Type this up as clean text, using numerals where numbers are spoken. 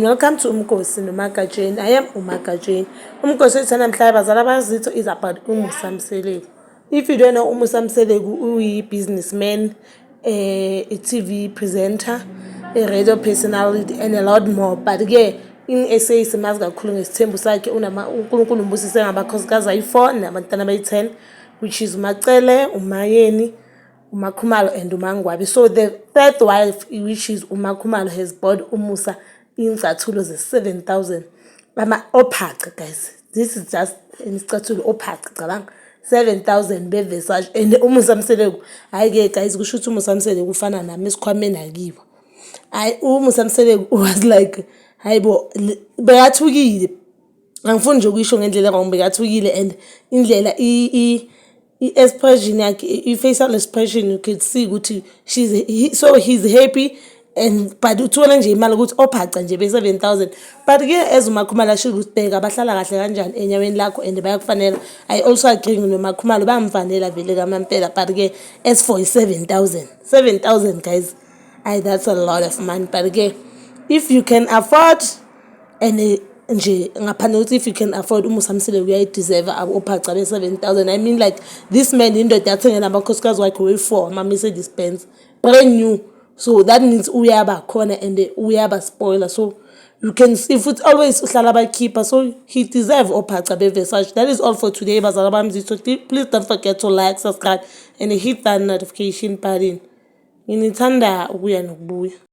Welcome to Umkosi noMagajeni. I am uMagajeni. Umkosi wethu namhlanje bazala bazitho is about Musa Mseleku. If you don't know, Musa Mseleku is a businessman, a TV presenter, a radio personality, and a lot more. But again, in SA simazi kakhulu ngesithembu sakhe uNkulunkulu umbusise ngabakhosikazi ayi-4 nabantwana abayi-10, which is uMacele, uMayeni, uMakhumalo, and uMangwabi. So the third wife, which is uMakhumalo, has bought Musa izicathulo ze-7,000 ophaca, guys. This is just izicathulo ophaca, cabanga 7,000 be-Versace. And uMusa Mseleku, hayi-ke guys, kusho ukuthi uMusa Mseleku ufana nami esikhwameni akibo. uMusa Mseleku was like, hayibo, bekathukile. Angifuni nje ukuyisho ngendlela wrong, bekathukile, and indlela i-expression yakhe, i-facial expression, you could see ukuthi he's happy. And but uthola nje imali ukuthi ophaca nje be-7,000. But ke as uMakhumalo asho ukuthi bheka bahlala kahle kanjani enyaweni lakho and bayakufanela. I also agree noMakhumalo bamfanela vele kamampela. But ke as for 7,000 guys, that's a lot of money. But ke if you can afford, and nje ngaphandle ukuthi if you can afford, uMusa Mseleku uyayideserve ophaca be-7,000. I mean, like, this man indoda yathengela abakhosikazi wakhe we-4 ama-Mercedes Benz brand new. So that means uyaba khona and uyaba spoiler. So you can see if always uhlala bakhipha, so he deserve ophaca be-Versace. That is all for today, bazala bami. So please don't forget to like, subscribe, and hit that notification button. Nginithanda ukuya nokubuya.